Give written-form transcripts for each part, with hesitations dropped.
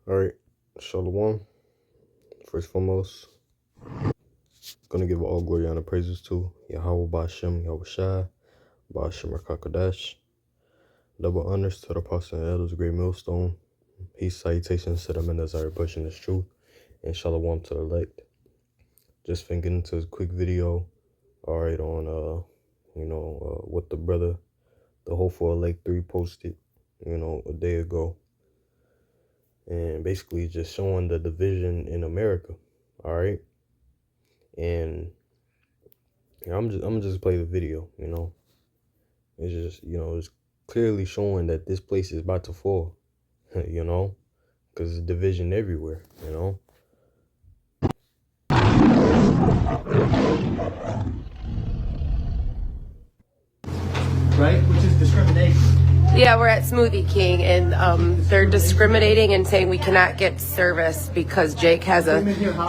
Alright, Shalom. First and foremost, gonna give all glory and praises to Yahweh Ba'Shem Yahushai, Ba'Shem Rakakadash. Double honors to the apostle and elders, great millstone. Peace, salutations to the men that are pushing this truth, and Shalom to the elect. Just finna get into this quick video, alright, on what the brother, the Hopeful Elect 3 posted, a day ago. And basically just showing the division in America, alright? And I'm just play the video, It's just, it's clearly showing that this place is about to fall, because there's division everywhere, Right? Which is discrimination. Yeah, we're at Smoothie King, and they're discriminating and saying we cannot get service because Jake has a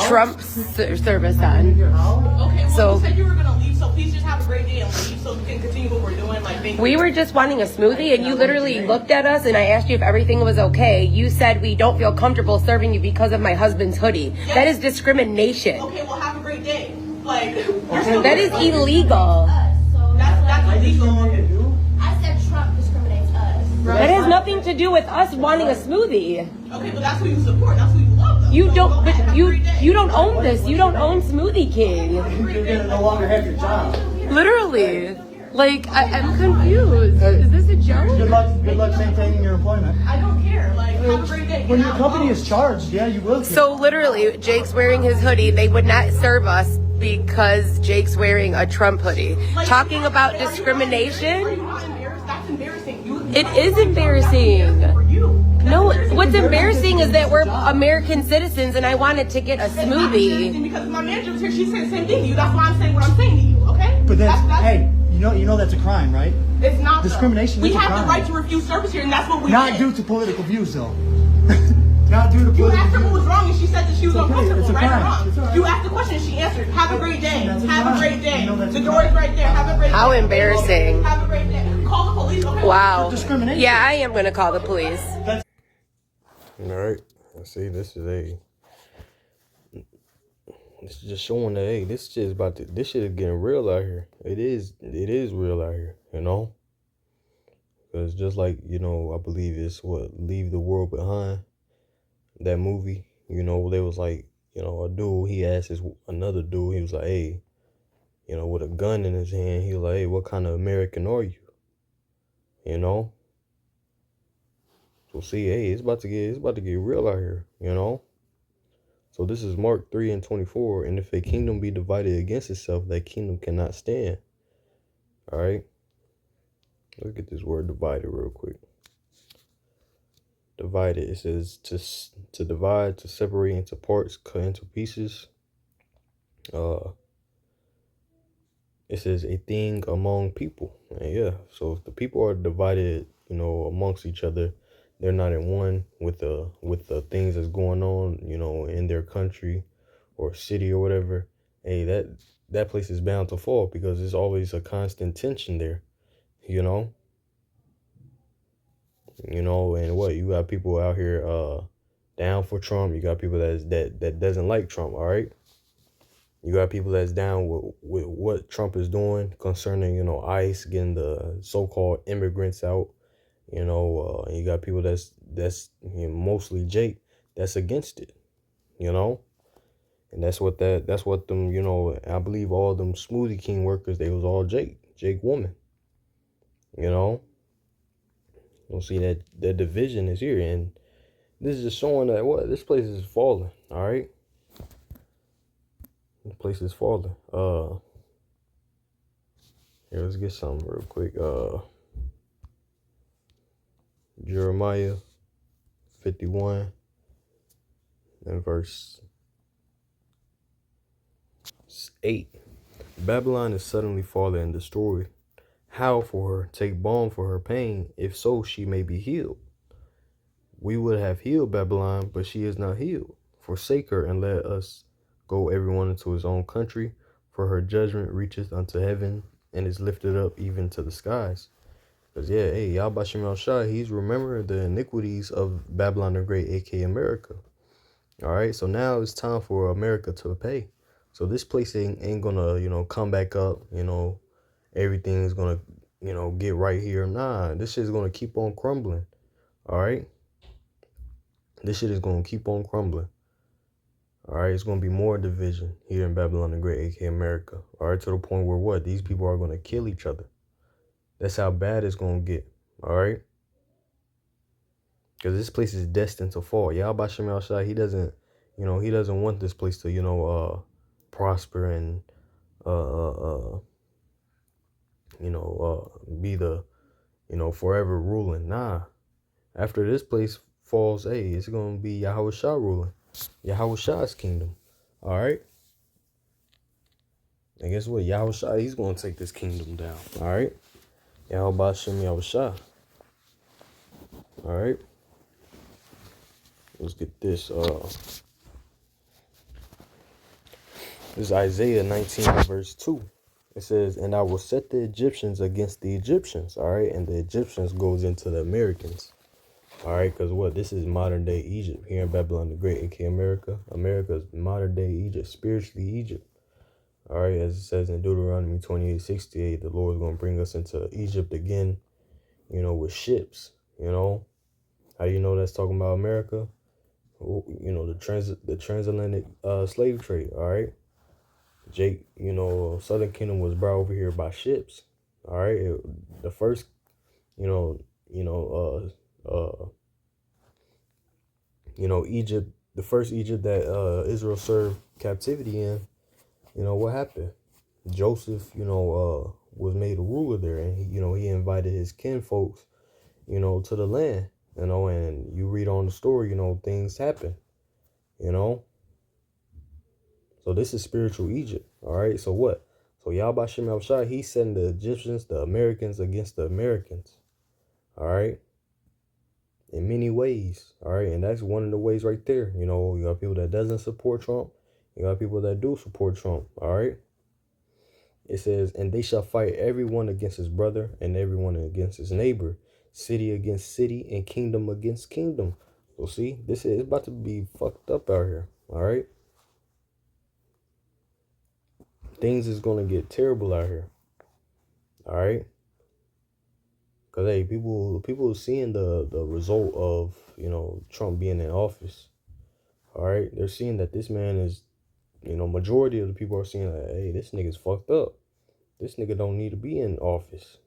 Trump service on. Okay, well, So you said you were going to leave, so please just have a great day and leave so we can continue what we're doing. We were just wanting a smoothie, and you literally looked at us, and I asked you if everything was okay. You said we don't feel comfortable serving you because of my husband's hoodie. Yes. That is discrimination. Okay, well, have a great day. That is illegal. That's illegal. I said Trump discriminates us. Right. That has nothing to do with us wanting a smoothie. Okay, but that's who you support. That's who you love, though. You don't, but you don't own this. You don't own Smoothie King. You're gonna no longer have your job. Literally. Like, I'm confused. Is this a joke? Good luck maintaining your employment. I don't care. Have a great day. When your company is charged, yeah, you will. So literally, Jake's wearing his hoodie. They would not serve us because Jake's wearing a Trump hoodie. Talking about discrimination. Are you not embarrassed? That's embarrassing. It is embarrassing. No, what's embarrassing is that we're American citizens and I wanted to get a smoothie. Because my manager was here, she said the same thing to you. That's why I'm saying what I'm saying to you, okay? But that's hey, you know that's a crime, right? It's not. Discrimination. We is a have crime. the right to refuse service here, and that's what we Not did. due to political views, though. Not due to You political asked her views. what was wrong, and she said that she was It's okay. uncomfortable, It's a right or crime. wrong? It's all right. You asked the question, and she answered. Have a great day. That's a Have a crime. great day. You know that's The a door crime. is right there. Have a great day. How embarrassing. Have a great day. Call the police, okay? Wow. Discrimination. Yeah, I am going to call the police. Alright, see, this is just showing that, hey, this shit is getting real out here. It is real out here, Because just like, I believe it's Leave the World Behind, that movie, they was like, a dude, he asked another dude, he was like, hey, with a gun in his hand, he was like, hey, what kind of American are you? So see, hey, it's about to get real out here, So this is Mark 3:24, and if a kingdom be divided against itself, that kingdom cannot stand. All right. Let's get this word divided real quick. Divided, it says to divide, to separate into parts, cut into pieces. It says a thing among people. And yeah, so if the people are divided, amongst each other, they're not in one with the things that's going on, in their country or city or whatever. Hey, that place is bound to fall because there's always a constant tension there, and what, you got people out here down for Trump. You got people that doesn't like Trump. All right. You got people that's down with what Trump is doing concerning, ICE getting the so-called immigrants out. And you got people that's mostly Jake that's against it, and that's what them, I believe all them Smoothie King workers, they was all Jake woman, You'll see that division is here, and this is just showing that this place is falling. All right, the place is falling. Here, let's get something real quick. Jeremiah 51 and verse 8. Babylon is suddenly fallen and destroyed. Howl for her, take balm for her pain, if so she may be healed. We would have healed Babylon, but she is not healed. Forsake her and let us go everyone into his own country, for her judgment reacheth unto heaven and is lifted up even to the skies. Because, yeah, hey, Yahbashim Shah, he's remembering the iniquities of Babylon the Great, a.k.a. America. All right, so now it's time for America to pay. So this place ain't gonna, come back up, everything's gonna, get right here. Nah, this shit's gonna keep on crumbling. All right, this shit is gonna keep on crumbling. All right, it's gonna be more division here in Babylon the Great, aka America. All right, to the point where what? These people are gonna kill each other. That's how bad it's gonna get. All right, because this place is destined to fall. Yahweh Shem Shai, he doesn't want this place to, prosper and be the, forever ruling. Nah, after this place falls, hey, it's gonna be Yahweh Shah ruling, Yahweh Shah's kingdom. All right. And guess what? Yahweh Shah, he's going to take this kingdom down. All right? Yahweh Shem Yahweh Shah. All right? Let's get this. This is Isaiah 19, verse 2. It says, and I will set the Egyptians against the Egyptians. All right? And the Egyptians goes into the Americans. All right? Because what? This is modern day Egypt here in Babylon the Great, aka America. America is modern day Egypt, spiritually Egypt. All right, as it says in Deuteronomy 28:68, the Lord is going to bring us into Egypt again, with ships, How do you know that's talking about America? Well, the transatlantic slave trade, all right? Jake, Southern Kingdom was brought over here by ships, all right? The first, Egypt, the first Egypt that Israel served captivity in, what happened? Joseph, was made a ruler there, and he invited his kinfolks, to the land, and you read on the story, things happen, So this is spiritual Egypt, all right? So what? So Yahweh Shem Shai, he's sending the Egyptians, the Americans against the Americans, all right? In many ways, all right? And that's one of the ways right there. You got people that doesn't support Trump. You got people that do support Trump, all right? It says, and they shall fight everyone against his brother and everyone against his neighbor, city against city and kingdom against kingdom. So see, this is about to be fucked up out here, all right? Things is going to get terrible out here, all right? Because, hey, people seeing the result of, Trump being in office, all right? They're seeing that this man is, majority of the people are seeing that, hey, this nigga's fucked up. This nigga don't need to be in office,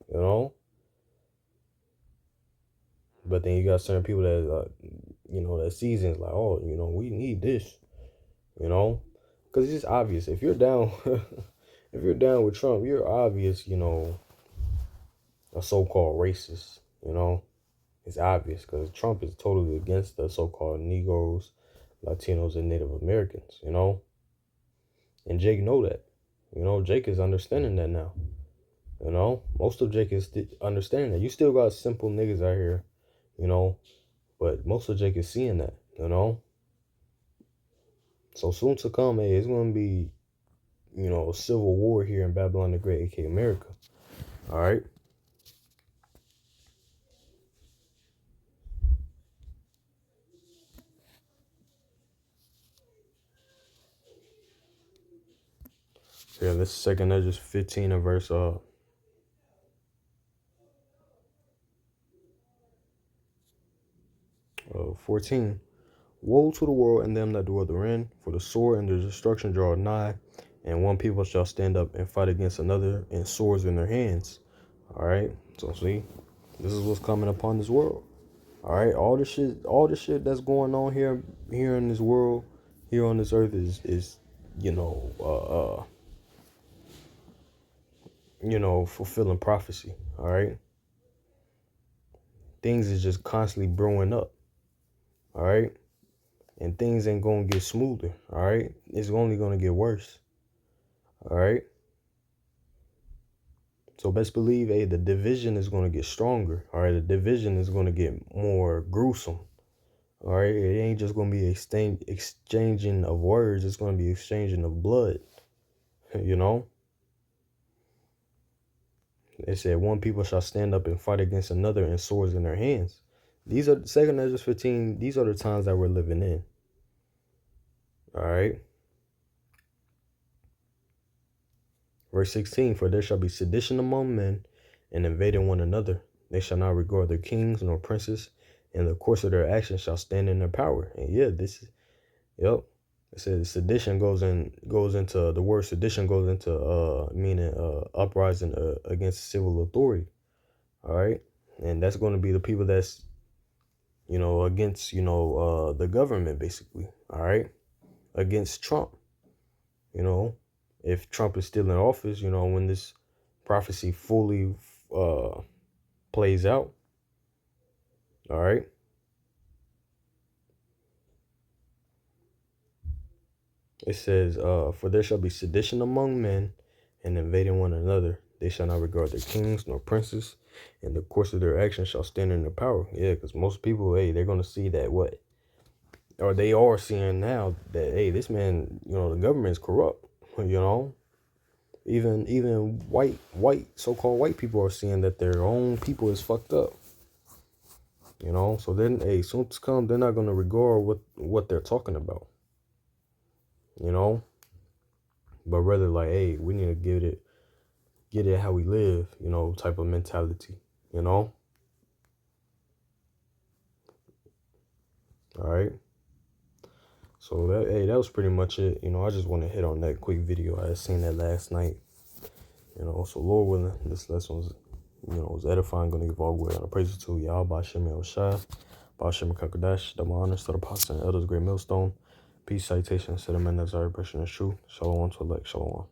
But then you got certain people that, that seasons like, oh, we need this, Because it's just obvious. If you're down, if you're down with Trump, you're obvious, a so-called racist, It's obvious because Trump is totally against the so-called Negroes, Latinos, and Native Americans, And Jake know that. Jake is understanding that now. Most of Jake is understanding that. You still got simple niggas out here, but most of Jake is seeing that, So soon to come, hey, it's going to be, a civil war here in Babylon the Great, aka America. All right. Yeah, this is second Ezra 15 and verse 14. Woe to the world and them that dwell therein, for the sword and the destruction draw nigh, and one people shall stand up and fight against another, and swords in their hands. All right. So see, this is what's coming upon this world. All right. All the shit that's going on here in this world, here on this earth is fulfilling prophecy. All right. Things is just constantly brewing up. All right. And things ain't gonna get smoother. All right. It's only gonna get worse. All right. So best believe, hey, the division is gonna get stronger. All right. The division is gonna get more gruesome. All right. It ain't just gonna be exchanging of words. It's gonna be exchanging of blood. The It said, one people shall stand up and fight against another and swords in their hands. These are 2 Ezra 15. These are the times that we're living in. All right. Verse 16, for there shall be sedition among men and invading one another. They shall not regard their kings nor princes, and the course of their actions shall stand in their power. And yeah, this is, yep. It says sedition into the word sedition goes into meaning uprising against civil authority. All right. And that's going to be the people that's, against, the government, basically. All right. Against Trump. If Trump is still in office, when this prophecy fully plays out. All right. It says, for there shall be sedition among men and invading one another. They shall not regard their kings nor princes, and the course of their actions shall stand in their power. Yeah, because most people, hey, they're going to see that or they are seeing now that, hey, this man, the government is corrupt, Even white so-called white people are seeing that their own people is fucked up. So then, hey, soon as come, they're not gonna regard what they're talking about. But rather like, hey, we need to get it how we live, type of mentality, All right. So that was pretty much it. I just want to hit on that quick video. I had seen that last night. So Lord willing, this lesson was edifying. Gonna give all glory and praise to Yahweh Bashem El Shai, Bashem Kakadash, the honors to the apostles and elders, great millstone. Peace, citation, settlement, Nazar, impression is true. Shalom to elect, shalom.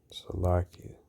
Salakia.